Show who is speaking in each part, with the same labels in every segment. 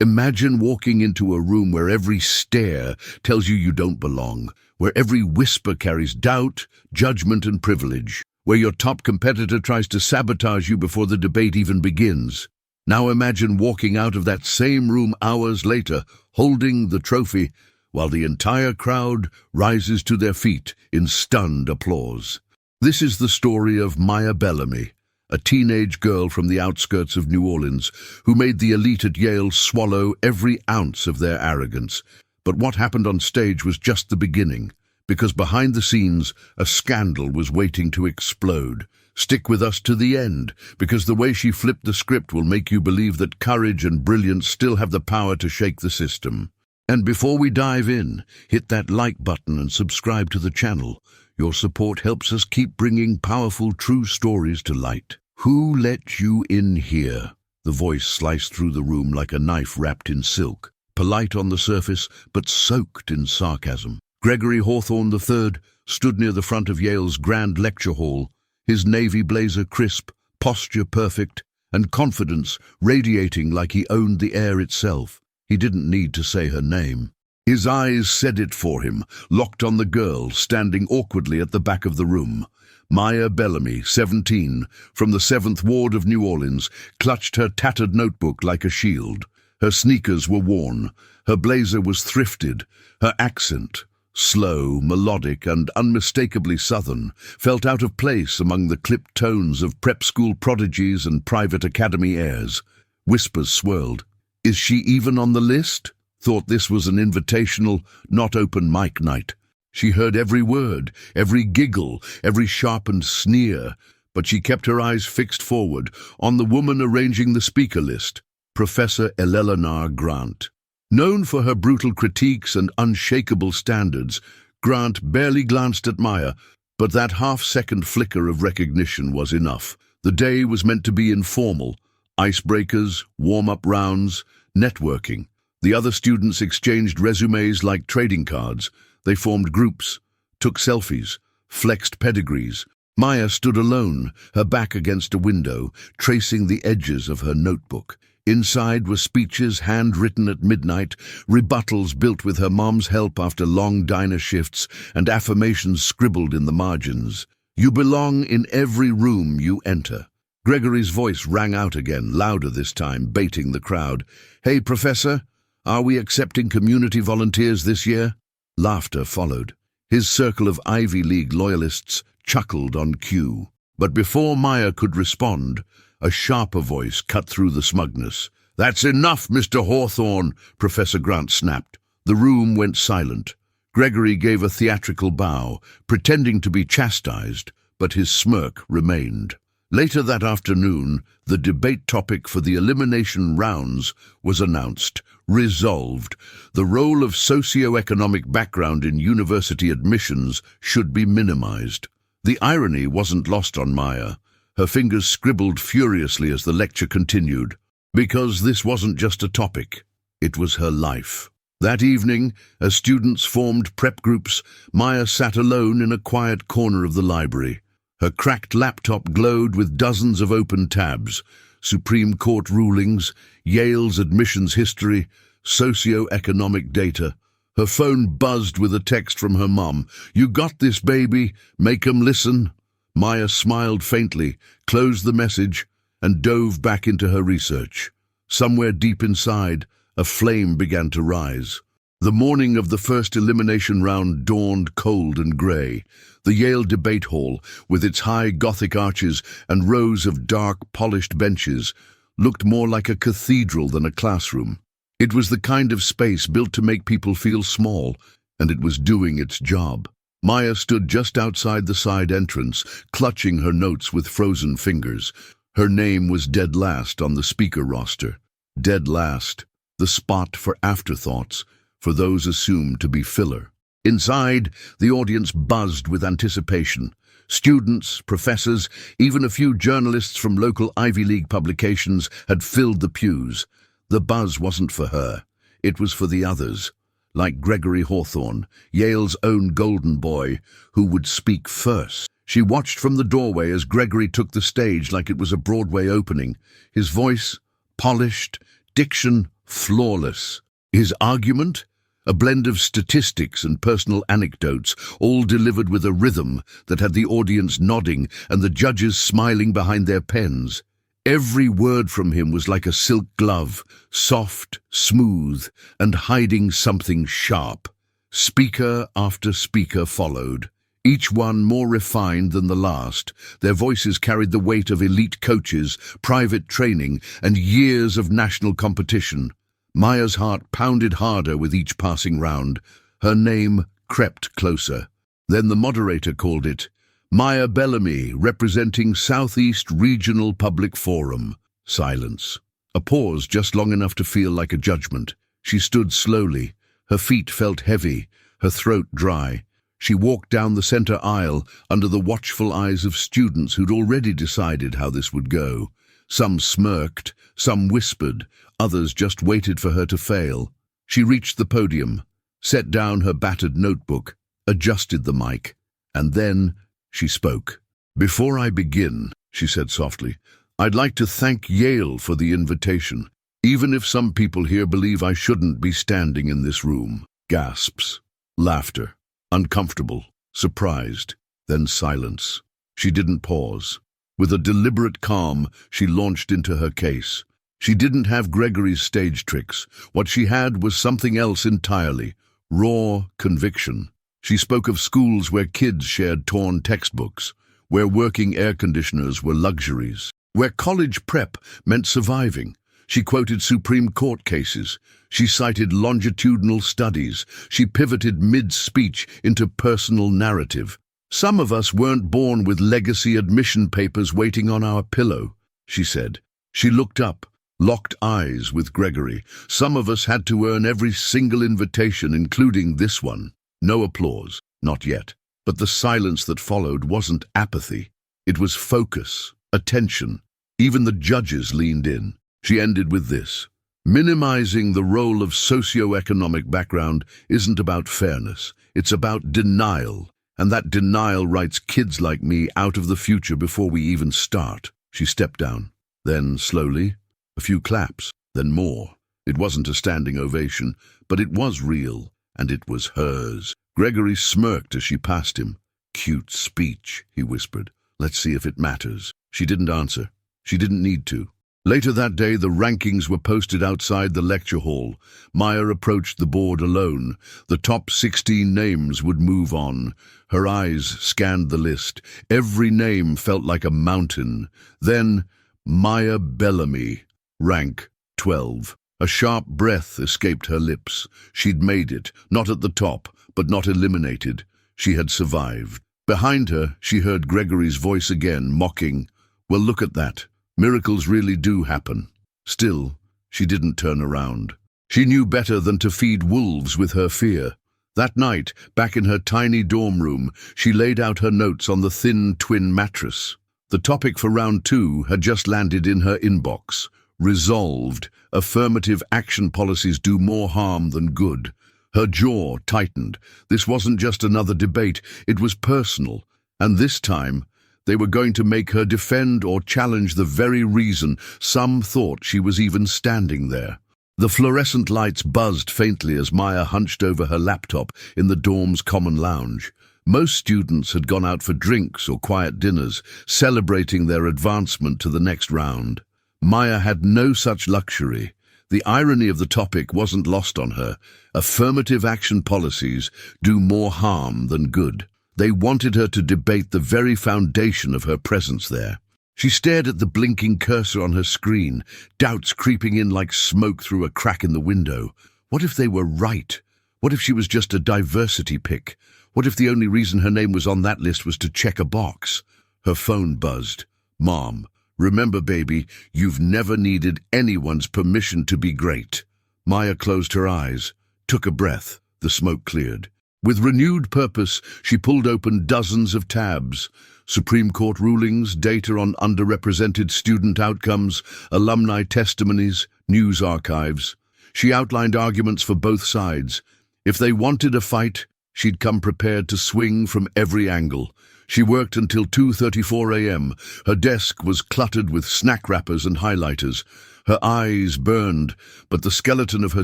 Speaker 1: Imagine walking into a room where every stare tells you you don't belong, where every whisper carries doubt, judgment, and privilege, where your top competitor tries to sabotage you before the debate even begins. Now imagine walking out of that same room hours later, holding the trophy, while the entire crowd rises to their feet in stunned applause. This is the story of Maya Bellamy, a teenage girl from the outskirts of New Orleans who made the elite at Yale swallow every ounce of their arrogance. But what happened on stage was just the beginning, because behind the scenes, a scandal was waiting to explode. Stick with us to the end, because the way she flipped the script will make you believe that courage and brilliance still have the power to shake the system. And before we dive in, hit that like button and subscribe to the channel. Your support helps us keep bringing powerful, true stories to light. Who let you in here? The voice sliced through the room like a knife wrapped in silk, polite on the surface, but soaked in sarcasm. Gregory Hawthorne III stood near the front of Yale's grand lecture hall, his navy blazer crisp, posture perfect, and confidence radiating like he owned the air itself. He didn't need to say her name. His eyes said it for him, locked on the girl standing awkwardly at the back of the room. Maya Bellamy, 17, from the 7th Ward of New Orleans, clutched her tattered notebook like a shield. Her sneakers were worn, her blazer was thrifted, her accent, slow, melodic, and unmistakably Southern, felt out of place among the clipped tones of prep school prodigies and private academy airs. Whispers swirled. Is she even on the list? Thought this was an invitational, not open mic night. She heard every word, every giggle, every sharpened sneer, but she kept her eyes fixed forward on the woman arranging the speaker list, Professor Eleanor Grant. Known for her brutal critiques and unshakable standards, Grant barely glanced at Maya, but that half-second flicker of recognition was enough. The day was meant to be informal, icebreakers, warm-up rounds, networking. The other students exchanged resumes like trading cards. They formed groups, took selfies, flexed pedigrees. Maya stood alone, her back against a window, tracing the edges of her notebook. Inside were speeches handwritten at midnight, rebuttals built with her mom's help after long diner shifts, and affirmations scribbled in the margins. You belong in every room you enter. Gregory's voice rang out again, louder this time, baiting the crowd. Hey, Professor, are we accepting community volunteers this year? Laughter followed. His circle of Ivy League loyalists chuckled on cue. But before Maya could respond, a sharper voice cut through the smugness. That's enough, Mr. Hawthorne, Professor Grant snapped. The room went silent. Gregory gave a theatrical bow, pretending to be chastised, but his smirk remained. Later that afternoon, the debate topic for the elimination rounds was announced. Resolved, the role of socio-economic background in university admissions should be minimized. The irony wasn't lost on Maya. Her fingers scribbled furiously as the lecture continued. Because this wasn't just a topic, it was her life. That evening, as students formed prep groups, Maya sat alone in a quiet corner of the library. Her cracked laptop glowed with dozens of open tabs, Supreme Court rulings, Yale's admissions history, socio-economic data. Her phone buzzed with a text from her mom. You got this, baby. Make 'em listen. Maya smiled faintly, closed the message, and dove back into her research. Somewhere deep inside, a flame began to rise. The morning of the first elimination round dawned cold and grey. The Yale debate hall, with its high Gothic arches and rows of dark, polished benches, looked more like a cathedral than a classroom. It was the kind of space built to make people feel small, and it was doing its job. Maya stood just outside the side entrance, clutching her notes with frozen fingers. Her name was dead last on the speaker roster. Dead last, the spot for afterthoughts, for those assumed to be filler. Inside, the audience buzzed with anticipation. Students, professors, even a few journalists from local Ivy League publications had filled the pews. The buzz wasn't for her. It was for the others, like Gregory Hawthorne, Yale's own golden boy, who would speak first. She watched from the doorway as Gregory took the stage like it was a Broadway opening. His voice, polished, diction flawless. His argument? A blend of statistics and personal anecdotes, all delivered with a rhythm that had the audience nodding and the judges smiling behind their pens. Every word from him was like a silk glove, soft, smooth, and hiding something sharp. Speaker after speaker followed, each one more refined than the last. Their voices carried the weight of elite coaches, private training, and years of national competition. Maya's heart pounded harder with each passing round. Her name crept closer. Then the moderator called it, Maya Bellamy, representing Southeast Regional Public Forum. Silence. A pause just long enough to feel like a judgment. She stood slowly. Her feet felt heavy, her throat dry. She walked down the center aisle under the watchful eyes of students who'd already decided how this would go. Some smirked, some whispered, others just waited for her to fail. She reached the podium, set down her battered notebook, adjusted the mic, and then she spoke. "Before I begin," she said softly, "I'd like to thank Yale for the invitation, even if some people here believe I shouldn't be standing in this room." Gasps, laughter, uncomfortable, surprised, then silence. She didn't pause. With a deliberate calm, she launched into her case. She didn't have Gregory's stage tricks. What she had was something else entirely, raw conviction. She spoke of schools where kids shared torn textbooks, where working air conditioners were luxuries, where college prep meant surviving. She quoted Supreme Court cases. She cited longitudinal studies. She pivoted mid-speech into personal narrative. "Some of us weren't born with legacy admission papers waiting on our pillow," she said. She looked up, locked eyes with Gregory. "Some of us had to earn every single invitation, including this one." No applause, not yet. But the silence that followed wasn't apathy. It was focus, attention. Even the judges leaned in. She ended with this: "Minimizing the role of socioeconomic background isn't about fairness. It's about denial. And that denial writes kids like me out of the future before we even start." She stepped down. Then, slowly, a few claps, then more. It wasn't a standing ovation, but it was real, and it was hers. Gregory smirked as she passed him. "Cute speech," he whispered. "Let's see if it matters." She didn't answer. She didn't need to. Later that day, the rankings were posted outside the lecture hall. Maya approached the board alone. The top 16 names would move on. Her eyes scanned the list. Every name felt like a mountain. Then, Maya Bellamy, rank 12. A sharp breath escaped her lips. She'd made it, not at the top, but not eliminated. She had survived. Behind her, she heard Gregory's voice again, mocking, "Well, look at that. Miracles really do happen." Still, she didn't turn around. She knew better than to feed wolves with her fear. That night, back in her tiny dorm room, she laid out her notes on the thin twin mattress. The topic for round 2 had just landed in her inbox. Resolved, affirmative action policies do more harm than good. Her jaw tightened. This wasn't just another debate, it was personal. And this time, they were going to make her defend or challenge the very reason some thought she was even standing there. The fluorescent lights buzzed faintly as Maya hunched over her laptop in the dorm's common lounge. Most students had gone out for drinks or quiet dinners, celebrating their advancement to the next round. Maya had no such luxury. The irony of the topic wasn't lost on her. Affirmative action policies do more harm than good. They wanted her to debate the very foundation of her presence there. She stared at the blinking cursor on her screen, doubts creeping in like smoke through a crack in the window. What if they were right? What if she was just a diversity pick? What if the only reason her name was on that list was to check a box? Her phone buzzed. "Mom, remember, baby, you've never needed anyone's permission to be great." Maya closed her eyes, took a breath. The smoke cleared. With renewed purpose, she pulled open dozens of tabs. Supreme Court rulings, data on underrepresented student outcomes, alumni testimonies, news archives. She outlined arguments for both sides. If they wanted a fight, she'd come prepared to swing from every angle. She worked until 2:34 a.m. Her desk was cluttered with snack wrappers and highlighters. Her eyes burned, but the skeleton of her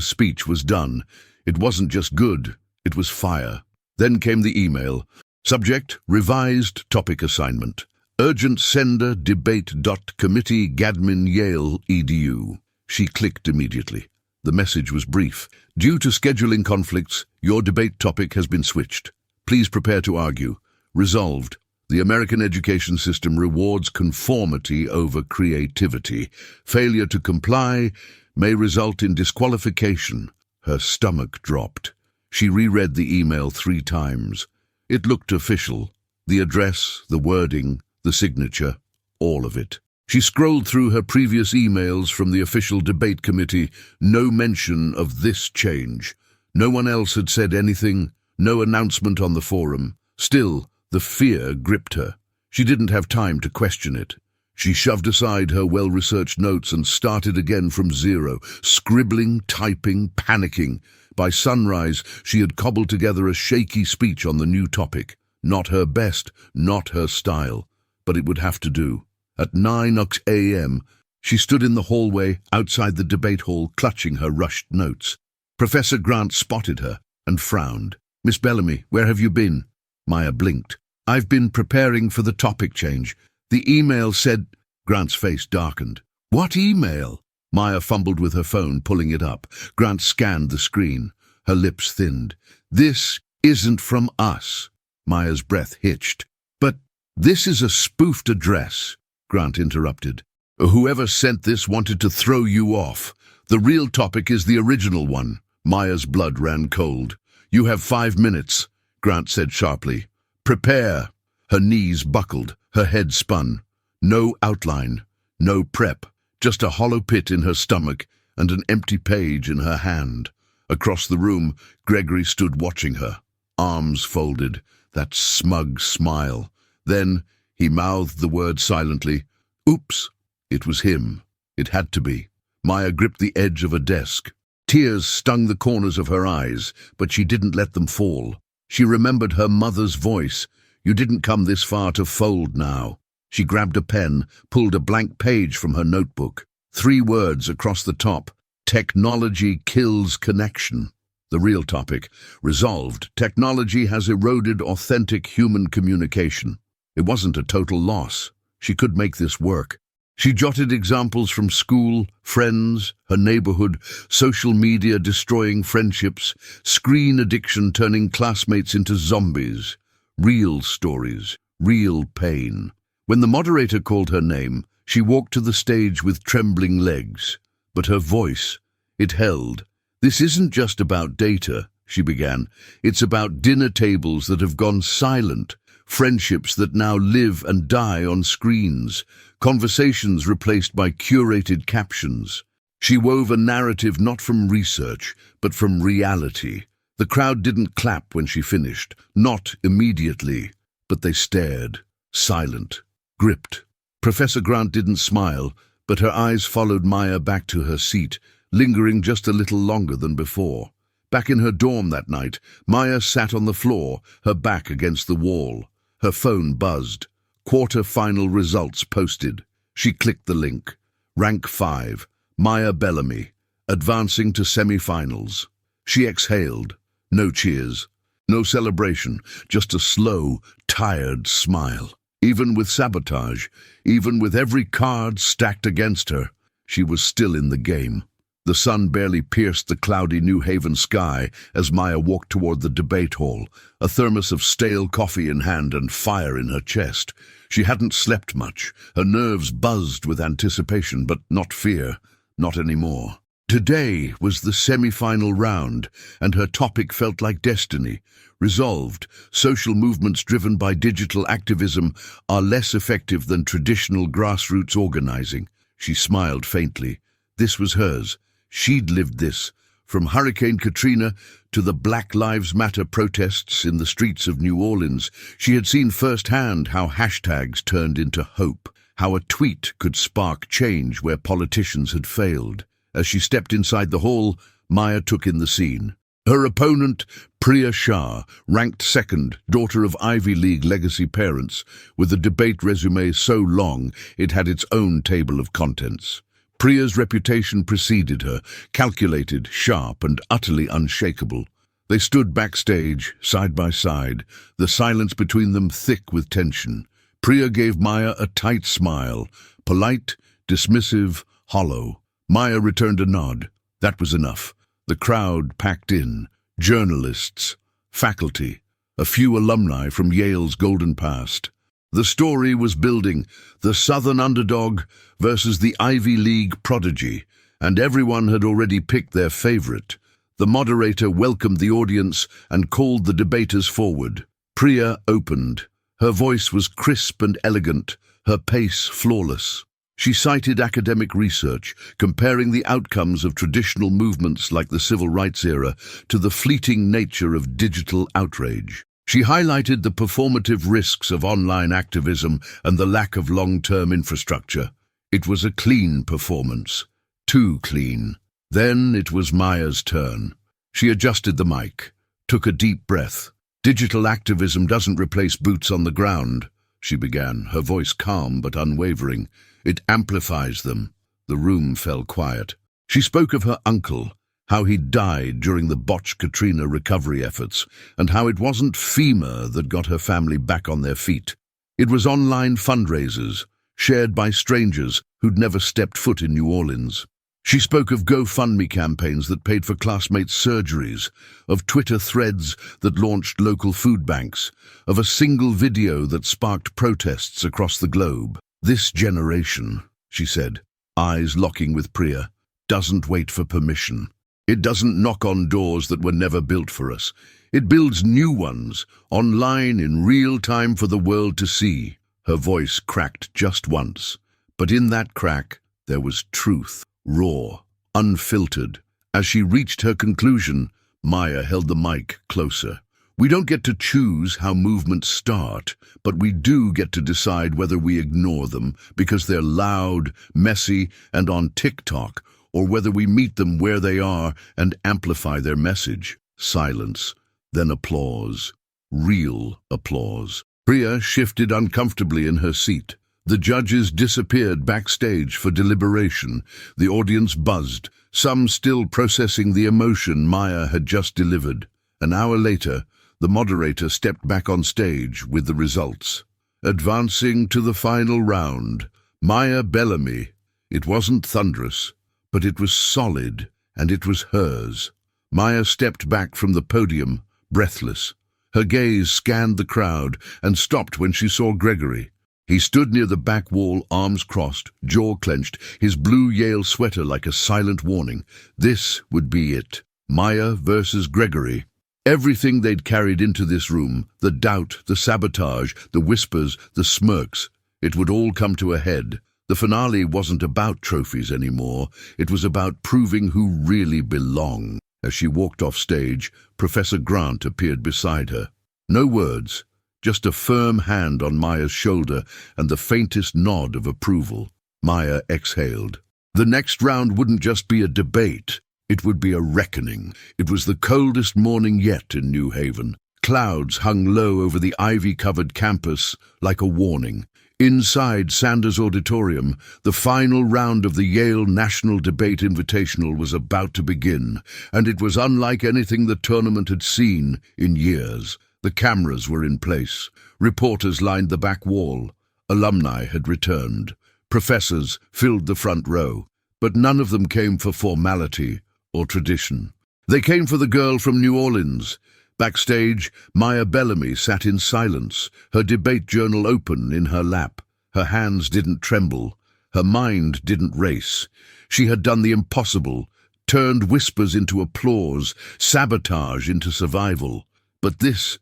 Speaker 1: speech was done. It wasn't just good, it was fire. Then came the email. Subject, revised topic assignment. Urgent sender debate.committee Gadmin Yale edu. She clicked immediately. The message was brief. Due to scheduling conflicts, your debate topic has been switched. Please prepare to argue. Resolved. The American education system rewards conformity over creativity. Failure to comply may result in disqualification. Her stomach dropped. She reread the email 3 times. It looked official. The address, the wording, the signature, all of it. She scrolled through her previous emails from the official debate committee. No mention of this change. No one else had said anything, no announcement on the forum. Still, the fear gripped her. She didn't have time to question it. She shoved aside her well-researched notes and started again from zero, scribbling, typing, panicking. By sunrise, she had cobbled together a shaky speech on the new topic. Not her best, not her style, but it would have to do. At 9 a.m., she stood in the hallway outside the debate hall, clutching her rushed notes. Professor Grant spotted her and frowned. "Miss Bellamy, where have you been?" Maya blinked. "I've been preparing for the topic change. The email said—" Grant's face darkened. "What email?" Maya fumbled with her phone, pulling it up. Grant scanned the screen. Her lips thinned. "This isn't from us." Maya's breath hitched. "But this is a spoofed address," Grant interrupted. "Whoever sent this wanted to throw you off. The real topic is the original one." Maya's blood ran cold. "You have 5 minutes," Grant said sharply. "Prepare." Her knees buckled, her head spun. No outline, no prep, just a hollow pit in her stomach and an empty page in her hand. Across the room, Gregory stood watching her, arms folded, that smug smile. Then he mouthed the word silently. "Oops." It was him. It had to be. Maya gripped the edge of a desk. Tears stung the corners of her eyes, but she didn't let them fall. She remembered her mother's voice. "You didn't come this far to fold now." She grabbed a pen, pulled a blank page from her notebook. 3 words across the top. Technology kills connection. The real topic. Resolved. Technology has eroded authentic human communication. It wasn't a total loss. She could make this work. She jotted examples from school, friends, her neighborhood, social media destroying friendships, screen addiction turning classmates into zombies. Real stories, real pain. When the moderator called her name, she walked to the stage with trembling legs. But her voice, it held. "This isn't just about data," she began. "It's about dinner tables that have gone silent, friendships that now live and die on screens, conversations replaced by curated captions." She wove a narrative not from research, but from reality. The crowd didn't clap when she finished, not immediately, but they stared, silent, gripped. Professor Grant didn't smile, but her eyes followed Maya back to her seat, lingering just a little longer than before. Back in her dorm that night, Maya sat on the floor, her back against the wall. Her phone buzzed. Quarter-final results posted. She clicked the link. Rank 5, Maya Bellamy, advancing to semi-finals. She exhaled. No cheers. No celebration, just a slow, tired smile. Even with sabotage, even with every card stacked against her, she was still in the game. The sun barely pierced the cloudy New Haven sky as Maya walked toward the debate hall, a thermos of stale coffee in hand and fire in her chest. She hadn't slept much. Her nerves buzzed with anticipation, but not fear. Not anymore. Today was the semi-final round, and her topic felt like destiny. Resolved, social movements driven by digital activism are less effective than traditional grassroots organizing. She smiled faintly. This was hers. She'd lived this. From Hurricane Katrina to the Black Lives Matter protests in the streets of New Orleans, she had seen firsthand how hashtags turned into hope, how a tweet could spark change where politicians had failed. As she stepped inside the hall, Maya took in the scene. Her opponent, Priya Shah, ranked second, daughter of Ivy League legacy parents, with a debate resume so long it had its own table of contents. Priya's reputation preceded her, calculated, sharp, and utterly unshakable. They stood backstage, side by side, the silence between them thick with tension. Priya gave Maya a tight smile, polite, dismissive, hollow. Maya returned a nod. That was enough. The crowd packed in. Journalists, faculty, a few alumni from Yale's golden past. The story was building, the Southern underdog versus the Ivy League prodigy, and everyone had already picked their favorite. The moderator welcomed the audience and called the debaters forward. Priya opened. Her voice was crisp and elegant, her pace flawless. She cited academic research, comparing the outcomes of traditional movements like the civil rights era to the fleeting nature of digital outrage. She highlighted the performative risks of online activism and the lack of long-term infrastructure. It was a clean performance. Too clean. Then it was Maya's turn. She adjusted the mic, took a deep breath. "Digital activism doesn't replace boots on the ground," she began, her voice calm but unwavering. "It amplifies them." The room fell quiet. She spoke of her uncle, how he'd died during the botched Katrina recovery efforts, and how it wasn't FEMA that got her family back on their feet. It was online fundraisers, shared by strangers who'd never stepped foot in New Orleans. She spoke of GoFundMe campaigns that paid for classmates' surgeries, of Twitter threads that launched local food banks, of a single video that sparked protests across the globe. "This generation," she said, eyes locking with Priya, "doesn't wait for permission. It doesn't knock on doors that were never built for us. It builds new ones, online in real time for the world to see." Her voice cracked just once, but in that crack there was truth, raw, unfiltered. As she reached her conclusion, Maya held the mic closer. "We don't get to choose how movements start, but we do get to decide whether we ignore them because they're loud, messy, and on TikTok, or whether we meet them where they are and amplify their message." Silence, then applause. Real applause. Priya shifted uncomfortably in her seat. The judges disappeared backstage for deliberation. The audience buzzed, some still processing the emotion Maya had just delivered. An hour later, the moderator stepped back on stage with the results. Advancing to the final round, Maya Bellamy. It wasn't thunderous, but it was solid, and it was hers. Maya stepped back from the podium, breathless. Her gaze scanned the crowd and stopped when she saw Gregory. He stood near the back wall, arms crossed, jaw clenched, his blue Yale sweater like a silent warning. This would be it. Maya versus Gregory. Everything they'd carried into this room, the doubt, the sabotage, the whispers, the smirks, it would all come to a head. The finale wasn't about trophies anymore. It was about proving who really belonged. As she walked off stage, Professor Grant appeared beside her. No words, just a firm hand on Maya's shoulder and the faintest nod of approval. Maya exhaled. The next round wouldn't just be a debate. It would be a reckoning. It was the coldest morning yet in New Haven. Clouds hung low over the ivy-covered campus like a warning. Inside Sanders Auditorium, the final round of the Yale National Debate Invitational was about to begin, and it was unlike anything the tournament had seen in years. The cameras were in place. Reporters lined the back wall. Alumni had returned. Professors filled the front row. But none of them came for formality or tradition. They came for the girl from New Orleans. Backstage, Maya Bellamy sat in silence, her debate journal open in her lap. Her hands didn't tremble. Her mind didn't race. She had done the impossible, turned whispers into applause, sabotage into survival. But this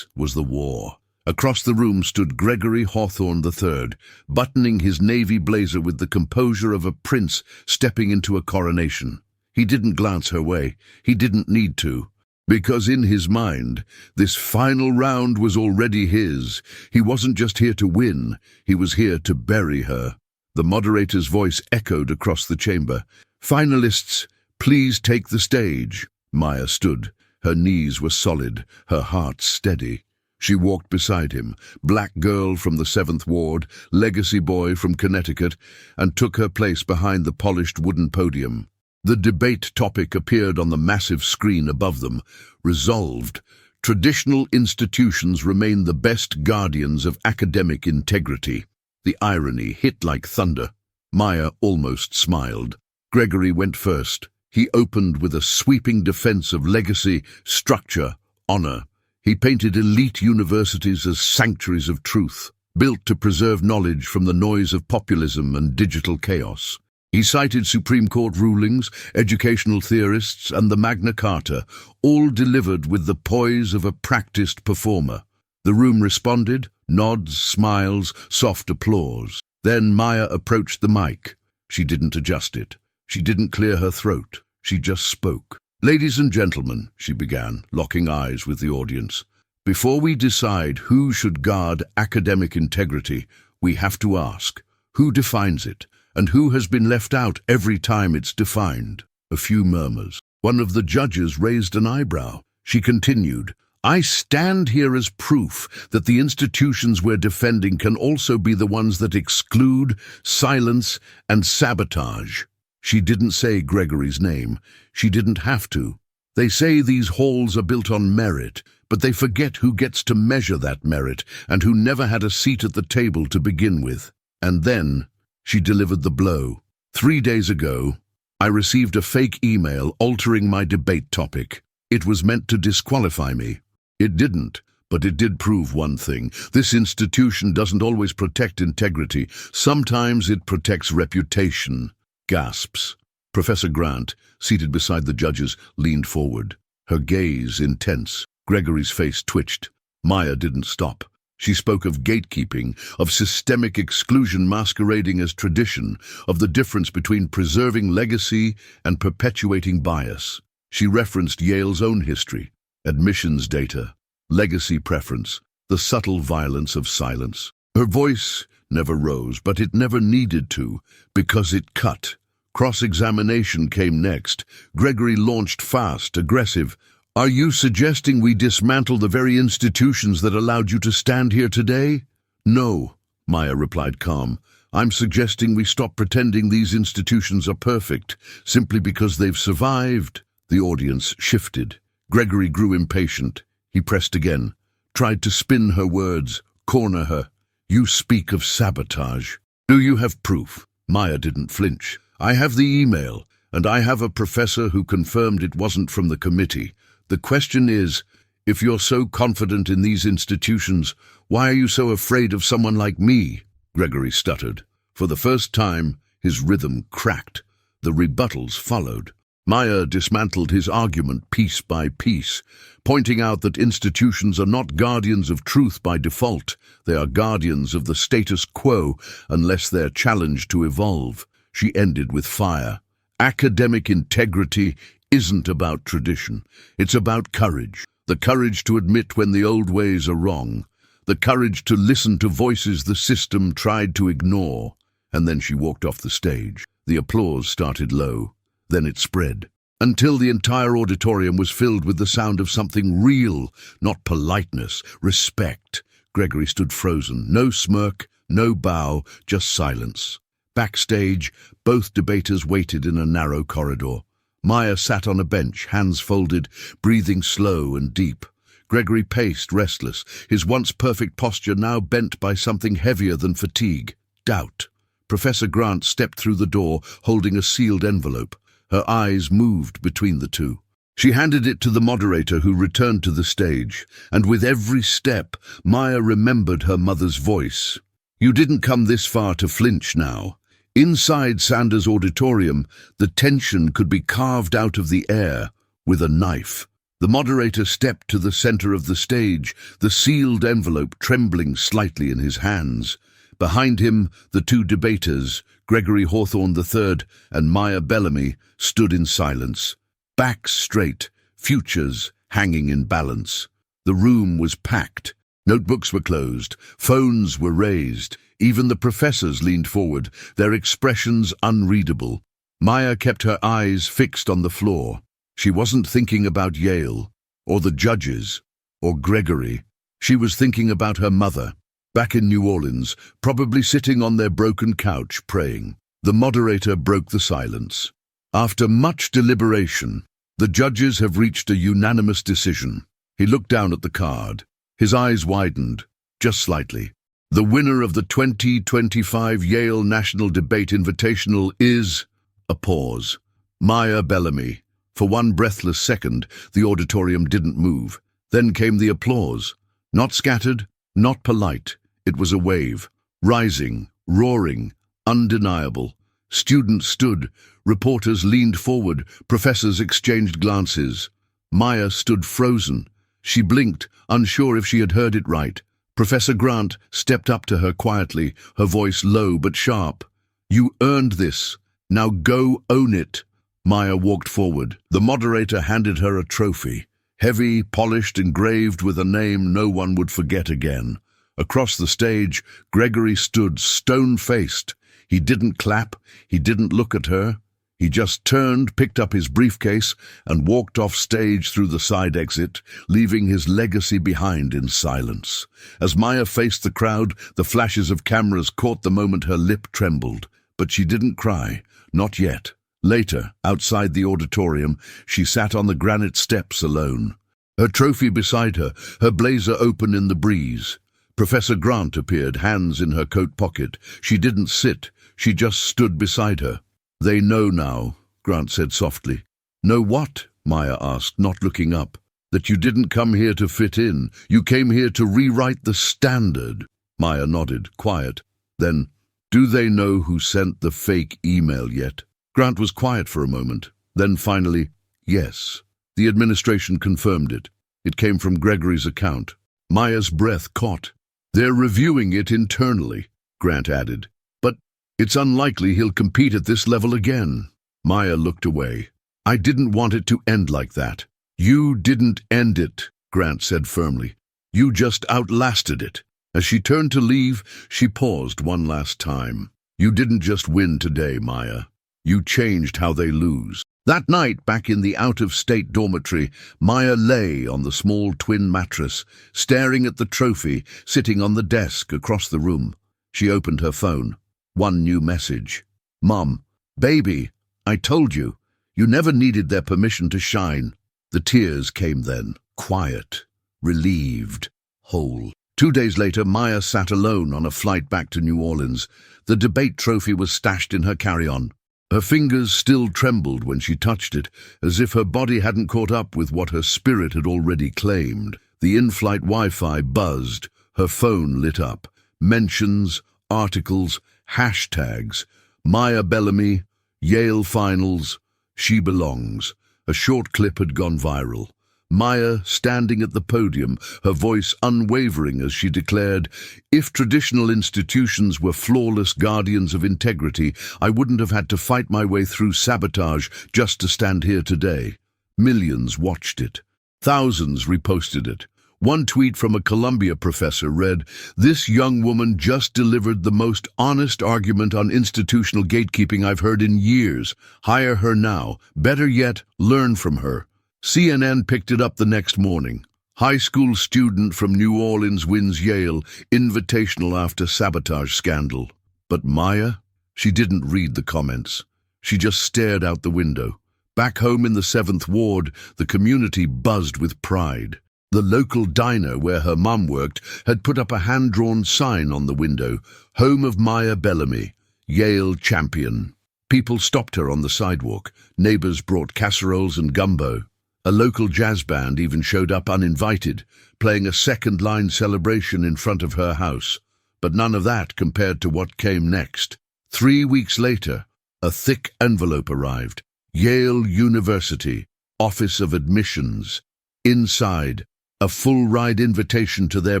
Speaker 1: was the war. Across the room stood Gregory Hawthorne III, buttoning his navy blazer with the composure of a prince stepping into a coronation. He didn't glance her way. He didn't need to. Because in his mind, this final round was already his. He wasn't just here to win, he was here to bury her. The moderator's voice echoed across the chamber. "Finalists, please take the stage." Maya stood. Her knees were solid, her heart steady. She walked beside him, black girl from the 7th Ward, legacy boy from Connecticut, and took her place behind the polished wooden podium. The debate topic appeared on the massive screen above them. Resolved. Traditional institutions remain the best guardians of academic integrity. The irony hit like thunder. Maya almost smiled. Gregory went first. He opened with a sweeping defense of legacy, structure, honor. He painted elite universities as sanctuaries of truth, built to preserve knowledge from the noise of populism and digital chaos. He cited Supreme Court rulings, educational theorists, and the Magna Carta, all delivered with the poise of a practiced performer. The room responded, nods, smiles, soft applause. Then Maya approached the mic. She didn't adjust it. She didn't clear her throat. She just spoke. "Ladies and gentlemen," she began, locking eyes with the audience, "before we decide who should guard academic integrity, we have to ask, who defines it? And who has been left out every time it's defined?" A few murmurs. One of the judges raised an eyebrow. She continued, "I stand here as proof that the institutions we're defending can also be the ones that exclude, silence, and sabotage." She didn't say Gregory's name. She didn't have to. They say these halls are built on merit, but they forget who gets to measure that merit and who never had a seat at the table to begin with. And then she delivered the blow. 3 days ago, I received a fake email altering my debate topic. It was meant to disqualify me. It didn't, but it did prove one thing. This institution doesn't always protect integrity. Sometimes it protects reputation. Gasps. Professor Grant, seated beside the judges, leaned forward, her gaze intense. Gregory's face twitched. Maya didn't stop. She spoke of gatekeeping, of systemic exclusion masquerading as tradition, of the difference between preserving legacy and perpetuating bias. She referenced Yale's own history, admissions data, legacy preference, the subtle violence of silence. Her voice never rose, but it never needed to, because it cut. Cross-examination came next. Gregory launched fast, aggressive. "Are you suggesting we dismantle the very institutions that allowed you to stand here today?" "No," Maya replied calm. "I'm suggesting we stop pretending these institutions are perfect, simply because they've survived." The audience shifted. Gregory grew impatient. He pressed again, tried to spin her words, corner her. "You speak of sabotage. Do you have proof?" Maya didn't flinch. "I have the email, and I have a professor who confirmed it wasn't from the committee. The question is, if you're so confident in these institutions, why are you so afraid of someone like me?" Gregory stuttered. For the first time, his rhythm cracked. The rebuttals followed. Maya dismantled his argument piece by piece, pointing out that institutions are not guardians of truth by default. They are guardians of the status quo unless they're challenged to evolve. She ended with fire. Academic integrity isn't about tradition. It's about courage. The courage to admit when the old ways are wrong. The courage to listen to voices the system tried to ignore. And then she walked off the stage. The applause started low. Then it spread, until the entire auditorium was filled with the sound of something real, not politeness, respect. Gregory stood frozen. No smirk, no bow, just silence. Backstage, both debaters waited in a narrow corridor. Maya sat on a bench, hands folded, breathing slow and deep. Gregory paced, restless, his once perfect posture now bent by something heavier than fatigue, doubt. Professor Grant stepped through the door, holding a sealed envelope. Her eyes moved between the two. She handed it to the moderator, who returned to the stage, and with every step, Maya remembered her mother's voice. "You didn't come this far to flinch now." Inside Sanders' auditorium, the tension could be carved out of the air with a knife. The moderator stepped to the center of the stage, the sealed envelope trembling slightly in his hands. Behind him, the two debaters, Gregory Hawthorne III and Maya Bellamy, stood in silence. Backs straight, futures hanging in balance. The room was packed. Notebooks were closed, phones were raised. Even the professors leaned forward, their expressions unreadable. Maya kept her eyes fixed on the floor. She wasn't thinking about Yale, or the judges, or Gregory. She was thinking about her mother, back in New Orleans, probably sitting on their broken couch praying. The moderator broke the silence. After much deliberation, the judges have reached a unanimous decision. He looked down at the card. His eyes widened, just slightly. The winner of the 2025 Yale National Debate Invitational is... A pause. Maya Bellamy. For one breathless second, the auditorium didn't move. Then came the applause. Not scattered, not polite. It was a wave. Rising, roaring, undeniable. Students stood. Reporters leaned forward. Professors exchanged glances. Maya stood frozen. She blinked, unsure if she had heard it right. Professor Grant stepped up to her quietly, her voice low but sharp. "You earned this. Now go own it." Maya walked forward. The moderator handed her a trophy, heavy, polished, engraved with a name no one would forget again. Across the stage, Gregory stood stone-faced. He didn't clap, he didn't look at her. He just turned, picked up his briefcase, and walked off stage through the side exit, leaving his legacy behind in silence. As Maya faced the crowd, the flashes of cameras caught the moment her lip trembled. But she didn't cry, not yet. Later, outside the auditorium, she sat on the granite steps alone. Her trophy beside her, her blazer open in the breeze. Professor Grant appeared, hands in her coat pocket. She didn't sit, she just stood beside her. "They know now," Grant said softly. "Know what?" Maya asked, not looking up. "That you didn't come here to fit in. You came here to rewrite the standard." Maya nodded, quiet. Then, "Do they know who sent the fake email yet?" Grant was quiet for a moment. Then finally, "Yes." The administration confirmed it. It came from Gregory's account. Maya's breath caught. "They're reviewing it internally," Grant added. "But it's unlikely he'll compete at this level again." Maya looked away. "I didn't want it to end like that." "You didn't end it," Grant said firmly. "You just outlasted it." As she turned to leave, she paused one last time. "You didn't just win today, Maya. You changed how they lose." That night, back in the out-of-state dormitory, Maya lay on the small twin mattress, staring at the trophy sitting on the desk across the room. She opened her phone. One new message. "Mom, baby, I told you. You never needed their permission to shine." The tears came then, quiet, relieved, whole. 2 days later, Maya sat alone on a flight back to New Orleans. The debate trophy was stashed in her carry-on. Her fingers still trembled when she touched it, as if her body hadn't caught up with what her spirit had already claimed. The in-flight Wi-Fi buzzed. Her phone lit up. Mentions, articles, hashtags. Maya Bellamy, Yale finals, she belongs. A short clip had gone viral. Maya standing at the podium, her voice unwavering as she declared, "If traditional institutions were flawless guardians of integrity, I wouldn't have had to fight my way through sabotage just to stand here today." Millions watched it. Thousands reposted it. One tweet from a Columbia professor read, "This young woman just delivered the most honest argument on institutional gatekeeping I've heard in years. Hire her now. Better yet, learn from her." CNN picked it up the next morning. High school student from New Orleans wins Yale, invitational after sabotage scandal. But Maya? She didn't read the comments. She just stared out the window. Back home in the 7th Ward, the community buzzed with pride. The local diner where her mum worked had put up a hand-drawn sign on the window, "Home of Maya Bellamy, Yale champion." People stopped her on the sidewalk. Neighbors brought casseroles and gumbo. A local jazz band even showed up uninvited, playing a second-line celebration in front of her house. But none of that compared to what came next. 3 weeks later, a thick envelope arrived. Yale University, Office of Admissions. Inside, a full-ride invitation to their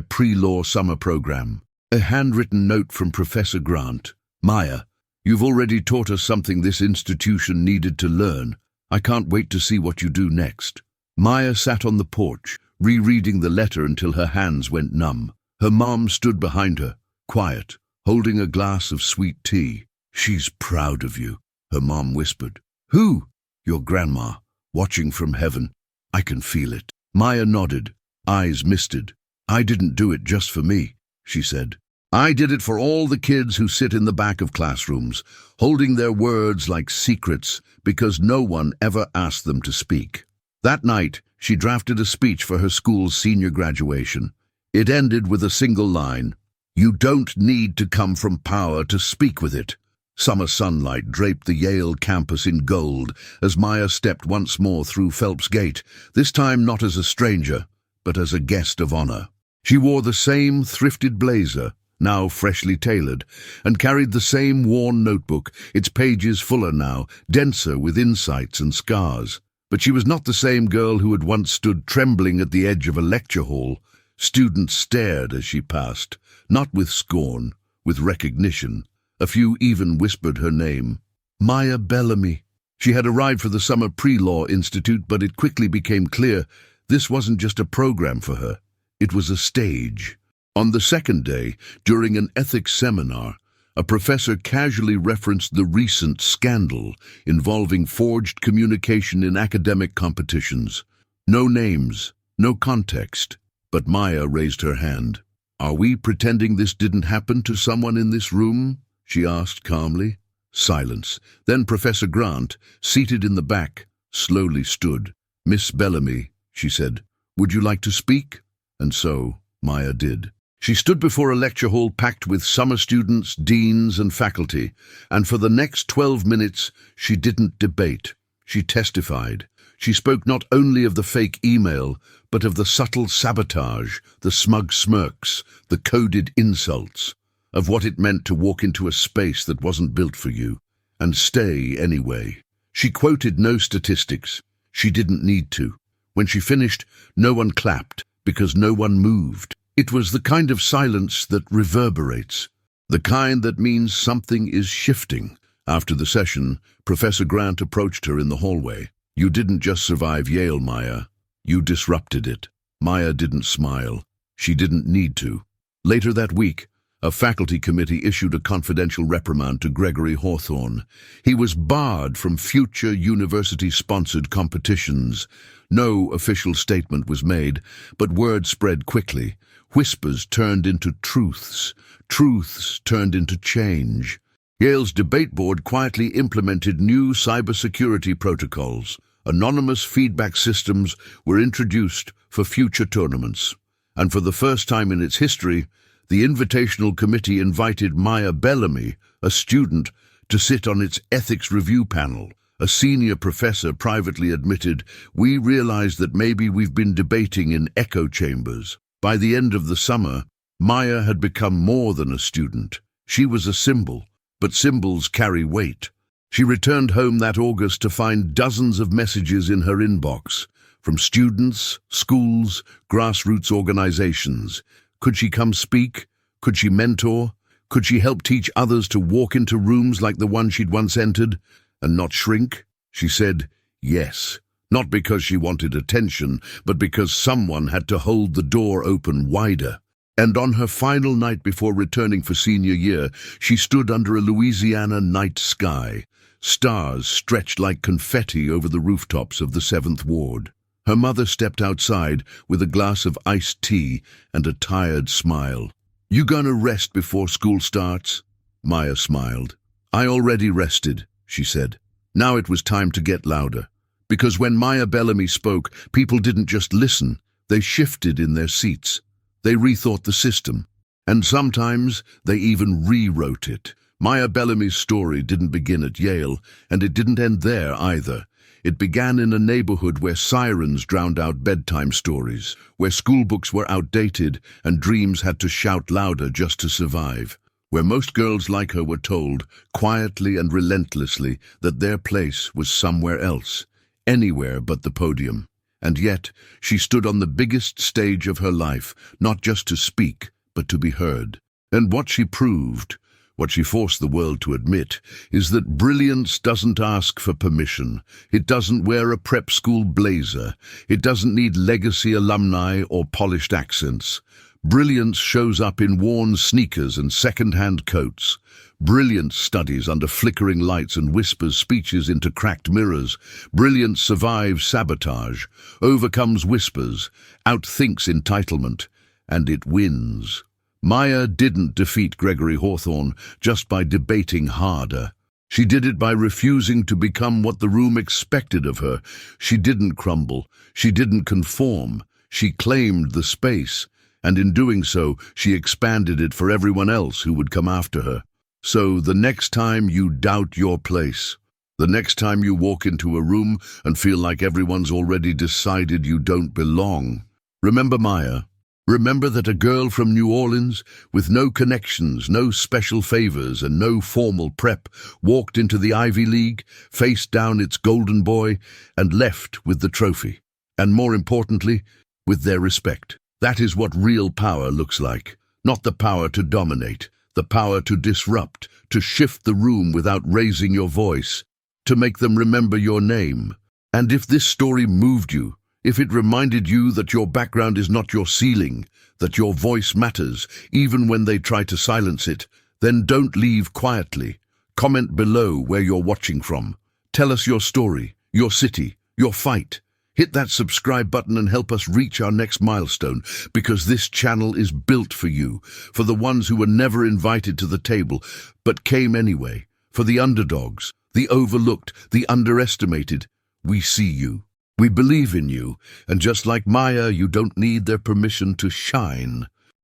Speaker 1: pre-law summer program. A handwritten note from Professor Grant. "Maya, you've already taught us something this institution needed to learn. I can't wait to see what you do next." Maya sat on the porch, rereading the letter until her hands went numb. Her mom stood behind her, quiet, holding a glass of sweet tea. "She's proud of you," her mom whispered. "Who?" "Your grandma, watching from heaven. I can feel it." Maya nodded, eyes misted. "I didn't do it just for me," she said. "I did it for all the kids who sit in the back of classrooms, holding their words like secrets because no one ever asked them to speak." That night, she drafted a speech for her school's senior graduation. It ended with a single line: "You don't need to come from power to speak with it." Summer sunlight draped the Yale campus in gold as Maya stepped once more through Phelps Gate, this time not as a stranger, but as a guest of honor. She wore the same thrifted blazer, now freshly tailored, and carried the same worn notebook, its pages fuller now, denser with insights and scars. But she was not the same girl who had once stood trembling at the edge of a lecture hall. Students stared as she passed, not with scorn, with recognition. A few even whispered her name. Maya Bellamy. She had arrived for the summer pre-law institute, but it quickly became clear this wasn't just a program for her. It was a stage. On the second day, during an ethics seminar, a professor casually referenced the recent scandal involving forged communication in academic competitions. No names, no context, but Maya raised her hand. "Are we pretending this didn't happen to someone in this room?" she asked calmly. Silence. Then Professor Grant, seated in the back, slowly stood. "Miss Bellamy," she said, "would you like to speak?" And so Maya did. She stood before a lecture hall packed with summer students, deans, and faculty, and for the next 12 minutes she didn't debate. She testified. She spoke not only of the fake email, but of the subtle sabotage, the smug smirks, the coded insults, of what it meant to walk into a space that wasn't built for you, and stay anyway. She quoted no statistics. She didn't need to. When she finished, no one clapped, because no one moved. It was the kind of silence that reverberates, the kind that means something is shifting. After the session, Professor Grant approached her in the hallway. "You didn't just survive Yale, Maya. You disrupted it." Maya didn't smile. She didn't need to. Later that week, a faculty committee issued a confidential reprimand to Gregory Hawthorne. He was barred from future university-sponsored competitions. No official statement was made, but word spread quickly. Whispers turned into truths. Truths turned into change. Yale's debate board quietly implemented new cybersecurity protocols. Anonymous feedback systems were introduced for future tournaments. And for the first time in its history, the Invitational Committee invited Maya Bellamy, a student, to sit on its ethics review panel. A senior professor privately admitted, "We realized that maybe we've been debating in echo chambers." By the end of the summer, Maya had become more than a student. She was a symbol, but symbols carry weight. She returned home that August to find dozens of messages in her inbox, from students, schools, grassroots organizations. Could she come speak? Could she mentor? Could she help teach others to walk into rooms like the one she'd once entered and not shrink? She said yes, not because she wanted attention, but because someone had to hold the door open wider. And on her final night before returning for senior year, she stood under a Louisiana night sky. Stars stretched like confetti over the rooftops of the 7th Ward. Her mother stepped outside with a glass of iced tea and a tired smile. "You gonna rest before school starts?" Maya smiled. "I already rested," she said. Now it was time to get louder. Because when Maya Bellamy spoke, people didn't just listen, they shifted in their seats. They rethought the system. And sometimes they even rewrote it. Maya Bellamy's story didn't begin at Yale, and it didn't end there either. It began in a neighborhood where sirens drowned out bedtime stories, where schoolbooks were outdated and dreams had to shout louder just to survive, where most girls like her were told, quietly and relentlessly, that their place was somewhere else, anywhere but the podium. And yet, she stood on the biggest stage of her life, not just to speak, but to be heard. And what she proved, what she forced the world to admit, is that brilliance doesn't ask for permission. It doesn't wear a prep school blazer. It doesn't need legacy alumni or polished accents. Brilliance shows up in worn sneakers and second-hand coats. Brilliance studies under flickering lights and whispers speeches into cracked mirrors. Brilliance survives sabotage, overcomes whispers, outthinks entitlement, and it wins. Maya didn't defeat Gregory Hawthorne just by debating harder. She did it by refusing to become what the room expected of her. She didn't crumble. She didn't conform. She claimed the space, and in doing so, she expanded it for everyone else who would come after her. So the next time you doubt your place, the next time you walk into a room and feel like everyone's already decided you don't belong, remember Maya. Remember that a girl from New Orleans, with no connections, no special favors, and no formal prep, walked into the Ivy League, faced down its golden boy, and left with the trophy. And more importantly, with their respect. That is what real power looks like. Not the power to dominate, the power to disrupt, to shift the room without raising your voice, to make them remember your name. And if this story moved you, if it reminded you that your background is not your ceiling, that your voice matters, even when they try to silence it, then don't leave quietly. Comment below where you're watching from. Tell us your story, your city, your fight. Hit that subscribe button and help us reach our next milestone, because this channel is built for you, for the ones who were never invited to the table, but came anyway, for the underdogs, the overlooked, the underestimated. We see you. We believe in you, and just like Maya, you don't need their permission to shine.